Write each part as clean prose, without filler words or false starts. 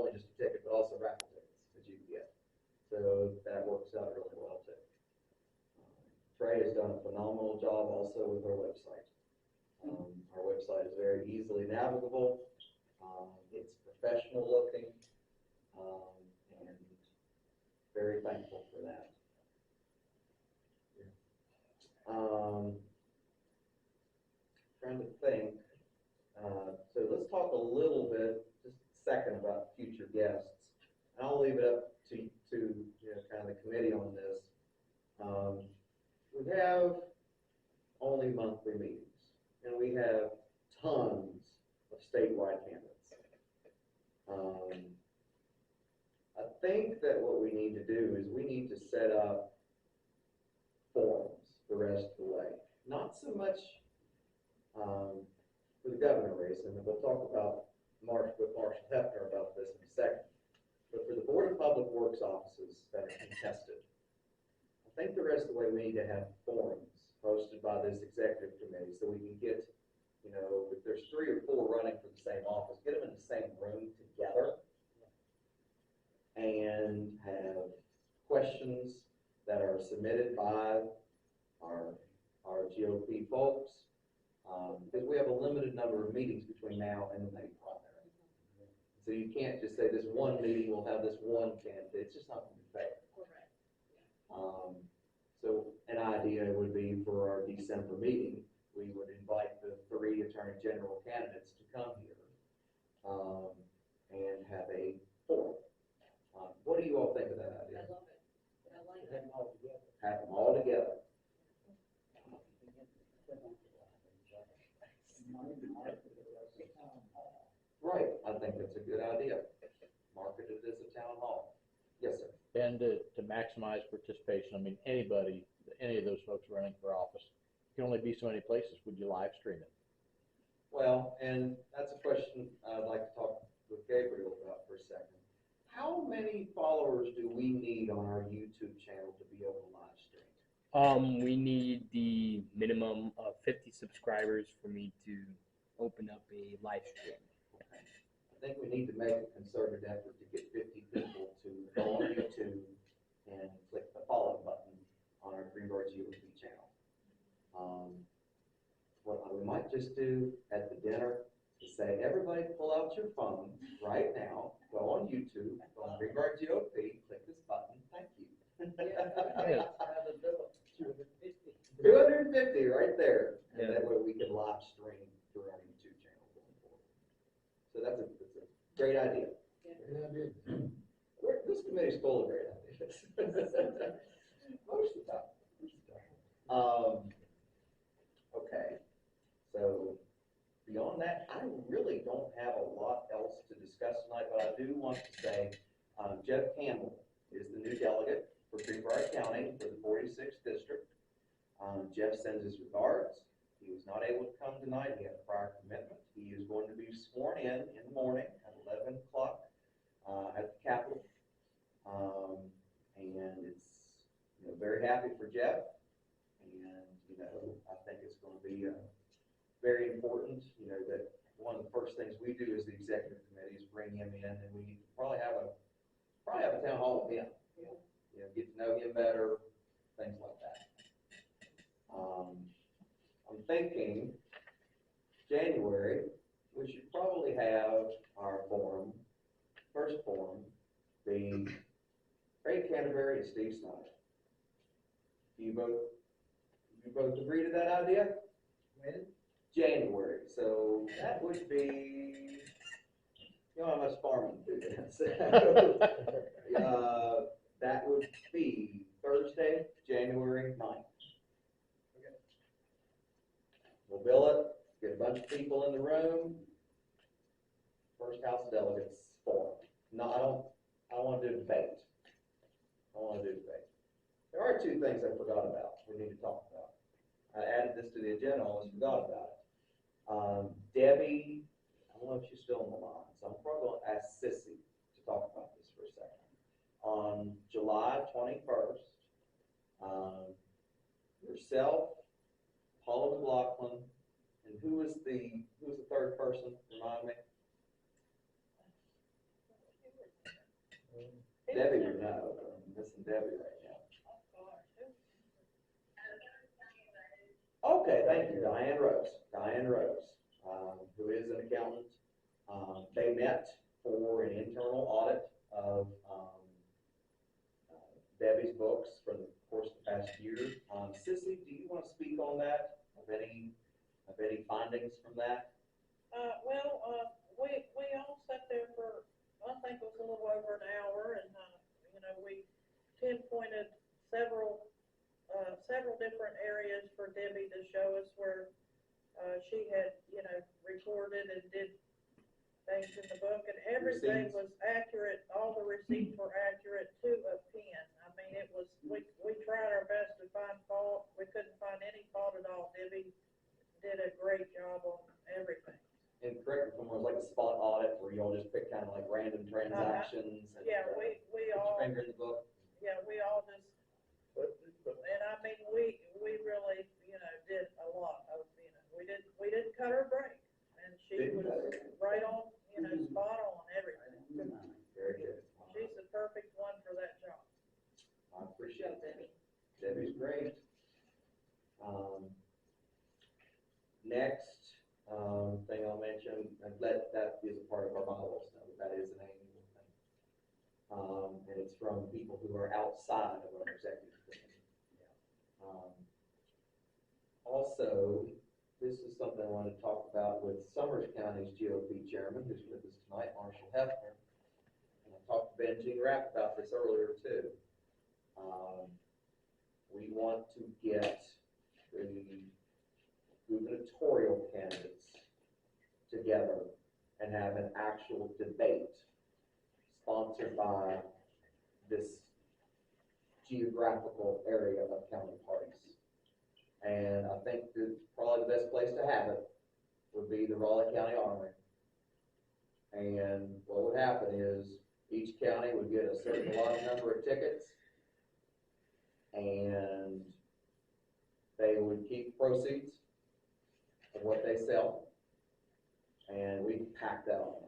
only just a ticket, but also raffle tickets that you can get. So that works out really well too. Trey has done a phenomenal job also with our website. Our website is very easily navigable. It's professional looking, and very thankful for that. Trying to think. So let's talk a little bit, just a second, about future guests. And I'll leave it up to kind of the committee on this. We have only monthly meetings, and we have tons of statewide candidates. I think that what we need to do is we need to set up forums the rest of the way. Not so much for the governor race, and we'll talk about Marshall Hefner about this in a second. But for the Board of Public Works offices that are contested, I think the rest of the way we need to have forums hosted by this executive committee so we can get, if there's 3 or 4 running for the same office, get them in the same room together and have questions that are submitted by our GOP folks, because we have a limited number of meetings between now and the May primary. So you can't just say this one meeting will have this one candidate. It's just not going to be fair. So an idea would be for our December meeting, we would invite the 3 Attorney General candidates to come here and have a forum. What do you all think of that idea? I love it. I like it. Have them all together. Right, I think that's a good idea. Market it as a town hall. Yes, sir. And to maximize participation, I mean, anybody, any of those folks running for office, can only be so many places. Would you live stream it? Well, and that's a question I'd like to talk with Gabriel about for a second. How many followers do we need on our YouTube channel to be able to live stream? We need the minimum of 50 subscribers for me to open up a live stream. Okay. I think we need to make a concerted effort to get 50 people to go on YouTube and click the follow button on our Greenbrier GOP channel. What we might just do at the dinner is say, everybody pull out your phone right now, go on YouTube, go on Greenbrier GOP, click this button, thank you. 250 right there, and that way we can live stream through our YouTube channel going forward. So that's a great idea. Yeah. This committee's full of great ideas. Most of the time. Okay, so beyond that, I really don't have a lot else to discuss tonight, but I do want to say Jeff Campbell is the new delegate for Greenbrier County for the 46th District. Jeff sends his regards. He was not able to come tonight. He had a prior commitment. He is going to be sworn in the morning at 11 o'clock at the Capitol. And it's, very happy for Jeff. And, I think it's going to be very important, that one of the first things we do as the executive committee is bring him in, and we need to probably have a town hall with him. Get to know him better, things like that. I'm thinking January, we should probably have our first forum, be Ray Canterbury and Steve Snyder. Do you both agree to that idea? When? January. So that would be, how much farming do that would be Thursday, January 9th. Okay. We'll bill it, get a bunch of people in the room. First House of Delegates forum. No, I don't want to do debate. There are 2 things I forgot about we need to talk about. I added this to the agenda, I almost forgot about it. Debbie, I don't know if she's still on the line, so I'm probably going to ask Sissy to talk about this for a second. On July 21st, yourself, Paula McLaughlin, and who was the third person? Remind me. Debbie would know, I'm missing Debbie right now. Okay, thank you, Diane Rose, who is an accountant. They met for an internal audit of, Debbie's books for the course of the past year. Sissy, do you want to speak on that, of any findings from that? We all sat there for, I think it was a little over an hour, and, we pinpointed several different areas for Debbie to show us where, she had, recorded and did things in the book, and everything Receipts. was accurate, all the receipts were accurate to a pin. I mean, it was, we tried our best to find fault, we couldn't find any fault at all. Debbie did a great job on everything. And correct me if I'm wrong, it was like a spot audit where y'all just pick kind of like random transactions and Yeah, we put your all, finger in the book. yeah, we all just, and I mean, we really, did a lot of, we didn't cut her break. And she Didn't was cut her. right on, spot on everything. Very good. She's the perfect one for that job. I appreciate that. Debbie's great. Next, thing I'll mention, and that is a part of our bylaws now, that is an annual thing. And it's from people who are outside of our executive committee. Also, this is something I wanted to talk about with Summers County's GOP chairman, who's with us tonight, Marshall Hefner. And I talked to Ben Rapp about this earlier too. We want to get the gubernatorial candidates together and have an actual debate sponsored by this geographical area of county parties. And I think that probably the best place to have it would be the Raleigh County Armory. And what would happen is each county would get a certain allotted number of tickets, and they would keep proceeds of what they sell, and we pack that on.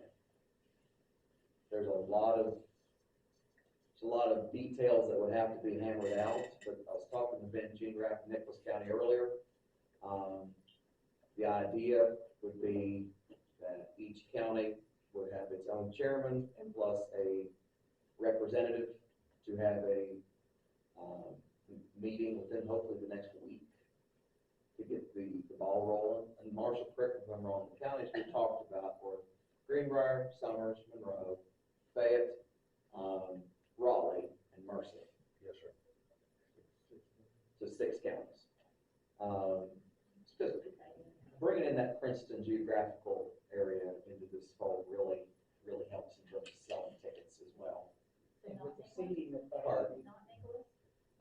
There's a lot of details that would have to be hammered out, but I was talking to Ben Rapp in Nicholas County earlier. The idea would be that each county would have its own chairman and plus a representative to have a meeting within hopefully the next week to get the ball rolling. And Marshall, correct me if I'm wrong, the counties we talked about were Greenbrier, Summers, Monroe, Fayette, Raleigh, and Mercer. Yes, sir. So 6 counties. Just bringing in that Princeton geographical area into this fold really helps in terms of selling tickets as well. And with the seating of five. Pardon?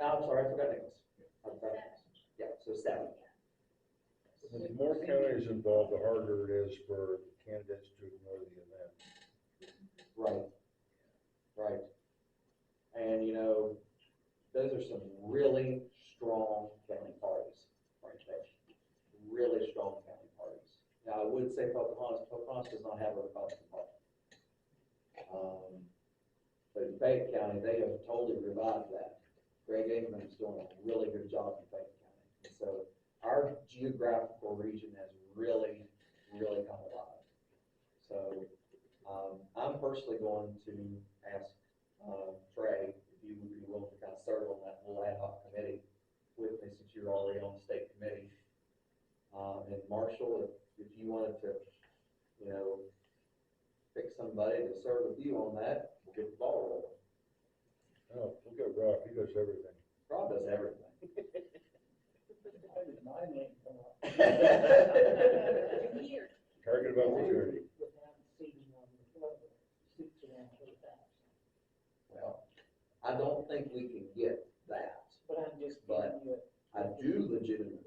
I'm sorry, I forgot Nicholas. Yeah, so 7. The more counties involved, the harder it is for candidates to ignore the event. Right. And those are some really strong county parties right there. Really strong county parties. Now, I would say Pocahontas does not have a Republican party. But in Fayette County, they have totally revived that. Greg Ingram is doing a really good job in Fayette County. And so our geographical region has really come alive. So I'm personally going to ask Trey if you would be willing to kind of serve on that little ad hoc committee with me since you're already on the state committee. And Marshall, if you wanted to, pick somebody to serve with you on that, we'll get the ball rolling. Oh, look at Rob, he does everything. Rob does everything. Here. Target of opportunity. Without seating on the floor, seats around 4,000. Well, I don't think we can get that. But I'm just But giving you I do legitimately